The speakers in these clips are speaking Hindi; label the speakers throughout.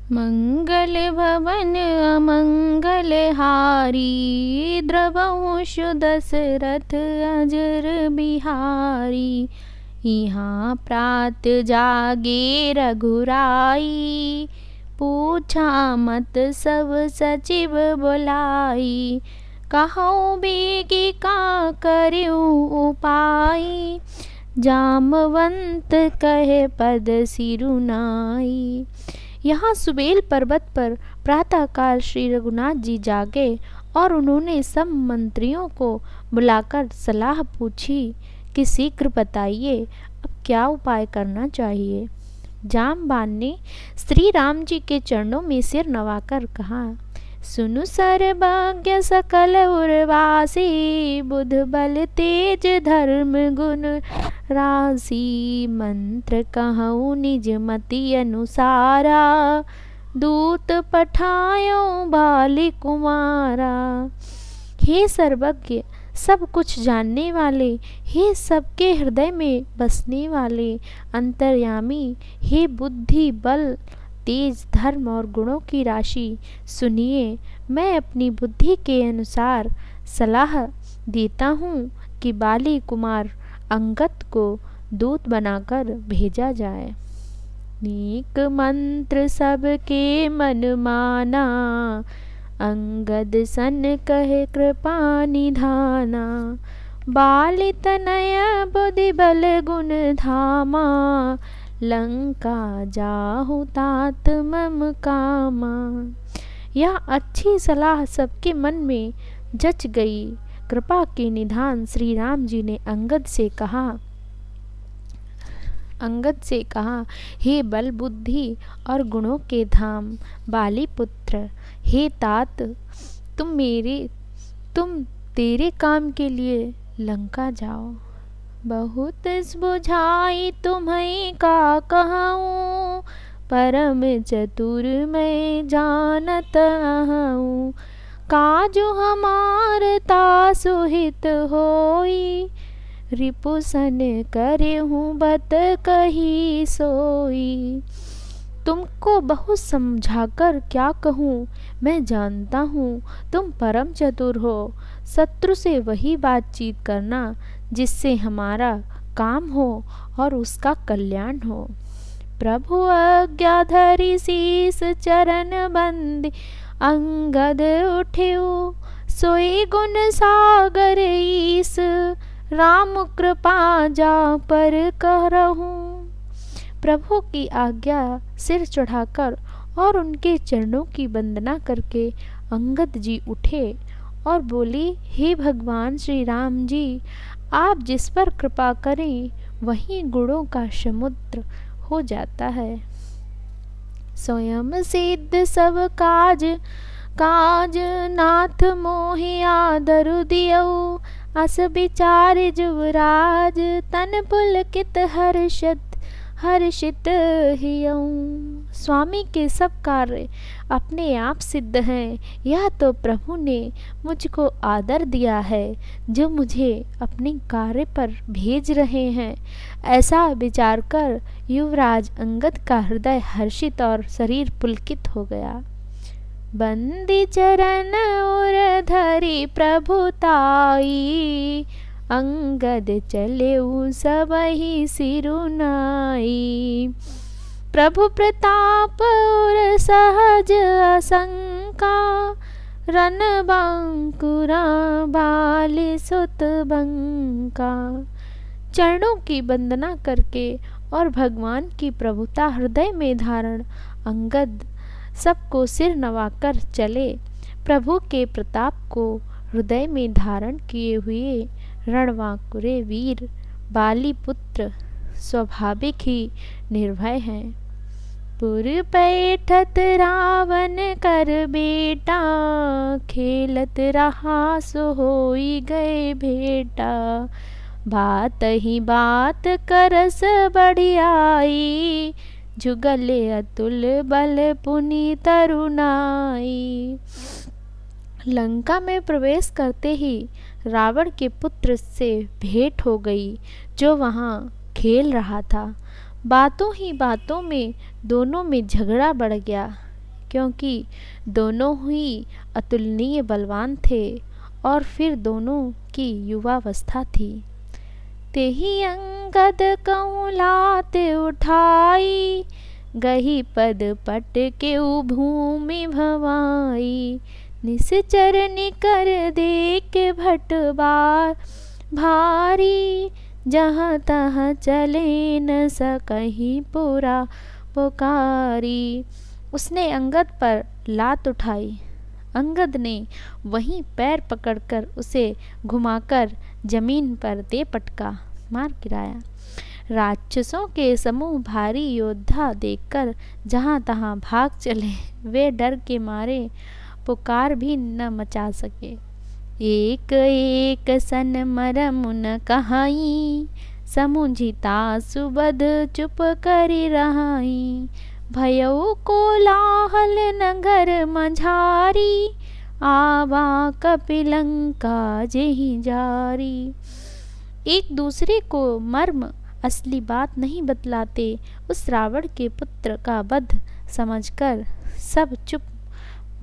Speaker 1: मंगल भवन अमंगल हारी, द्रवहुष दशरथ अजर बिहारी। यहाँ प्रात जागे रघुराई, पूछा मत सब सचिव बुलाई। कहूँ बेगी का करूँ उपाय, जामवंत कहे पद सिरुनाई। यहाँ सुबेल पर्वत पर प्रातःकाल श्री रघुनाथ जी जागे और उन्होंने सब मंत्रियों को बुलाकर सलाह पूछी कि शीघ्र बताइए अब क्या उपाय करना चाहिए। जामवान ने श्री राम जी के चरणों में सिर नवाकर कहा, सुनु सर्वज्ञ सकल उर्वासी, बुध बल तेज धर्म गुण राशि। मंत्र कहूँ निज मति अनुसारा, दूत पठायो बाली कुमारा। हे सर्वज्ञ, सब कुछ जानने वाले, हे सबके हृदय में बसने वाले, अंतर्यामी, हे बुद्धि बल तेज धर्म और गुणों की राशि, सुनिए मैं अपनी बुद्धि के अनुसार सलाह देता हूँ कि बाली कुमार अंगद को दूत बनाकर भेजा जाए। नीक मंत्र सबके मन माना, अंगद सन कहे कृपा निधाना। बाली तनय बुद्धि बल गुण धामा, लंका जाहु तात मम कामा। यह अच्छी सलाह सबके मन में जच गई। कृपा के निधान श्री राम जी ने अंगद से कहा, हे बल बुद्धि और गुणों के धाम बाली पुत्र, हे तात, तुम तेरे काम के लिए लंका जाओ। बहुत बुझाई तुम्हें का कहूँ, परम चतुर मैं जानत हूँ। काजु हमार तासु हित होई, रिपुसन करे हूँ बत कही सोई। तुमको बहुत समझाकर क्या कहूँ, मैं जानता हूँ तुम परम चतुर हो। शत्रु से वही बातचीत करना जिससे हमारा काम हो और उसका कल्याण हो। प्रभु आज्ञा धरि शीस चरण बंदी, अंगद उठ्यो सोई गुण सागर ईस। राम कृपा जा पर करहूँ। प्रभु की आज्ञा सिर चढ़ाकर और उनके चरणों की वंदना करके अंगद जी उठे और बोले, हे भगवान श्री राम जी, आप जिस पर कृपा करें वही गुणों का समुद्र हो जाता है। स्वयं सिद्ध सब काज नाथ मोहि आदरु दियौ। अस विचार जुवराज, तन पुलकित हर्षित हियौ। स्वामी के सब कार्य अपने आप सिद्ध हैं, यह तो प्रभु ने मुझको आदर दिया है जो मुझे अपने कार्य पर भेज रहे हैं। ऐसा विचार कर युवराज अंगद का हृदय हर्षित और शरीर पुलकित हो गया। बंदी चरण और धरि प्रभुताई, अंगद चलेउ सबहि सिरुनाई। प्रभु प्रताप और सहज असंका, रणबांकुरा बाली सुत बंका। चरणों की वंदना करके और भगवान की प्रभुता हृदय में धारण अंगद सबको सिर नवाकर चले। प्रभु के प्रताप को हृदय में धारण किए हुए रणबांकुरे वीर बाली पुत्र स्वाभाविक ही निर्भय हैं। पुर पैठत रावण कर बेटा, खेलत रहा सो होई गए भेटा। बात ही बात करस बढ़ियाई, जुगल अतुल बल पुनि तरुणाई। लंका में प्रवेश करते ही रावण के पुत्र से भेंट हो गई जो वहाँ खेल रहा था। बातों ही बातों में दोनों में झगड़ा बढ़ गया। क्योंकि दोनों ही अतुलनीय बलवान थे और फिर दोनों की युवावस्था थी। तेहि अंगद कहूँ लात उठाई, गही पद पट के भूमि भवाई। निश्चर निकर देख भट बार भारी, जहाँ तहाँ चले न सकहीं पूरा पुकारी। उसने अंगद पर लात उठाई। अंगद ने वहीं पैर पकड़कर उसे घुमाकर जमीन पर दे पटका, मार गिराया। राक्षसों के समूह भारी योद्धा देखकर जहाँ तहाँ भाग चले। वे डर के मारे पुकार भी न मचा सके। एक एक सन मरम न कहाई, समुझिता सुबद चुप करि रहाई। भयउ कोलाहल नगर मझारी, आवा कपिलंका जेहि जारी। एक दूसरे को मर्म असली बात नहीं बतलाते। उस रावण के पुत्र का वध समझकर सब चुप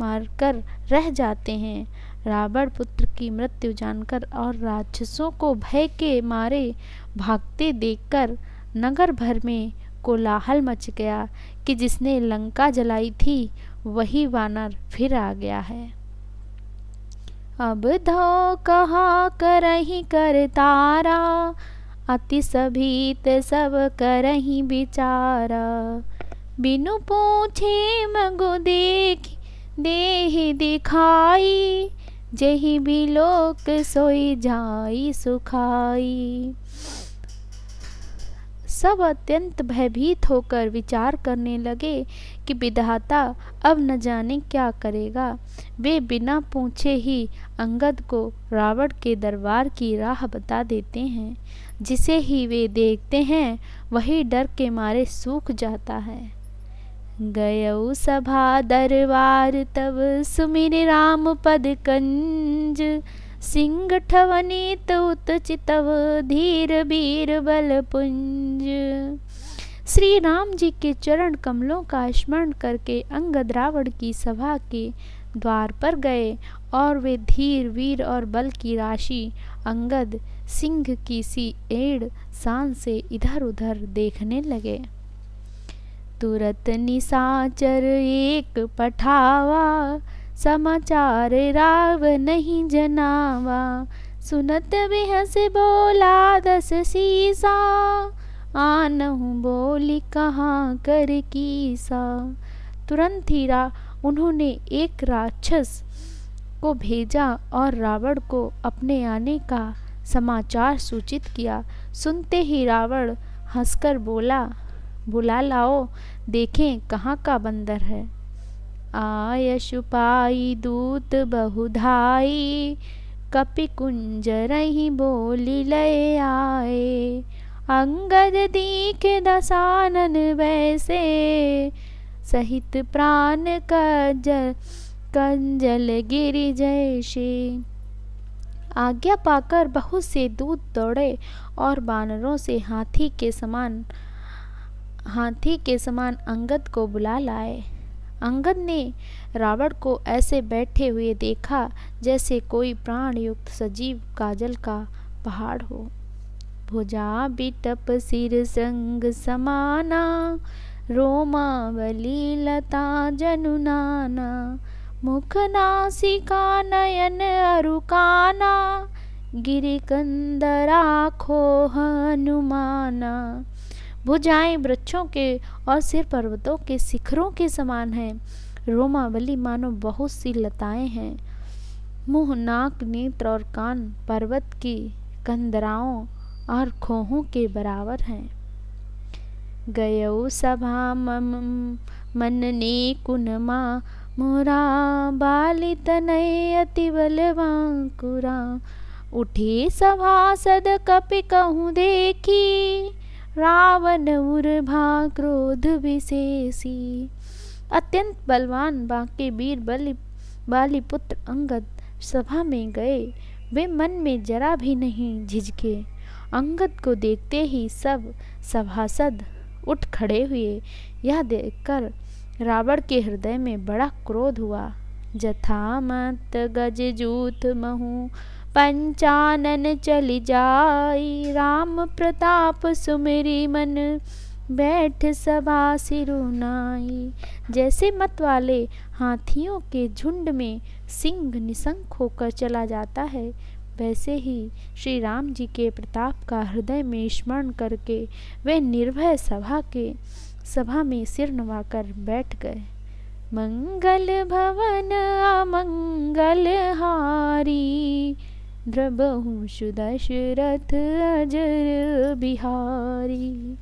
Speaker 1: मारकर रह जाते हैं। रावण पुत्र की मृत्यु जानकर और राक्षसों को भय के मारे भागते देखकर नगर भर में कोलाहल मच गया कि जिसने लंका जलाई थी वही वानर फिर आ गया है। अब धो कहा करही कर तारा, अति सभीत सब करही बिचारा। बिनु पूछे मगु देख देहि दिखाई, जेहि बिलोक सोई जाई सुखाई। सब अत्यंत भयभीत होकर विचार करने लगे कि विधाता अब न जाने क्या करेगा। वे बिना पूछे ही अंगद को रावण के दरबार की राह बता देते हैं। जिसे ही वे देखते हैं वही डर के मारे सूख जाता है। गयौ सभा दरबार तब सुमिर राम पद कंज, सिंह ठवनीत उत चितव धीर बीर बल पुंज। श्री राम जी के चरण कमलों का स्मरण करके अंगद रावण की सभा के द्वार पर गए और वे धीर वीर और बल की राशि अंगद सिंह की सी एड़ शान से इधर उधर देखने लगे। तुरत निशाचर एक पठावा, समाचार राव नहीं जनावा। सुनत बिहस बोला दस सीसा, आनहु बोली कहाँ कर कीसा। तुरंत ही उन्होंने एक राक्षस को भेजा और रावण को अपने आने का समाचार सूचित किया। सुनते ही रावण हंसकर बोला, बुला लाओ, देखें कहाँ का बंदर है। आयशु पाई दूत बहुधाई, कपि कुंज रही बोली लय आए। अंगद दीख दसानन वैसे, सहित प्राण कंजल गिरि जैसे। आज्ञा पाकर बहुत से दूत दौड़े और बानरों से हाथी के समान अंगद को बुला लाए। अंगद ने रावण को ऐसे बैठे हुए देखा जैसे कोई प्राण युक्त सजीव काजल का पहाड़ हो। भुजा बिटप सिर संग समाना, रोमावली लता जनुनाना। मुख नासिका नयन अरुकाना, गिरि कंदर आँखो हनुमाना। भुजाएं वृक्षों के और सिर पर्वतों के शिखरों के समान हैं। रोमावली मानो बहुत सी लताएं हैं। मुंह, नाक, नेत्र और कान पर्वत की कंदराओं और खोहों के बराबर हैं। गयौ सभा मनने कुनमा, मोरा बाली तनय अति बलवांकुरा। उठी सभासद कपि कहूँ देखी, रावण उर्भा क्रोध विशेषी। अत्यंत बलवान बांके वीर बाली पुत्र अंगद सभा में गए। वे मन में जरा भी नहीं झिझके। अंगद को देखते ही सब सभासद उठ खड़े हुए। यह देखकर रावण के हृदय में बड़ा क्रोध हुआ। जथामत गज जूथ महु पंचानन चली जाई, राम प्रताप सुमिरी मन बैठ सभा सिरुनाई। जैसे मत वाले हाथियों के झुंड में सिंह निशंक होकर चला जाता है, वैसे ही श्री राम जी के प्रताप का हृदय में स्मरण करके वे निर्भय सभा में सिर नवाकर बैठ गए। मंगल भवन अमंगल हारी, द्रबहु सुदशरथ अजर बिहारी।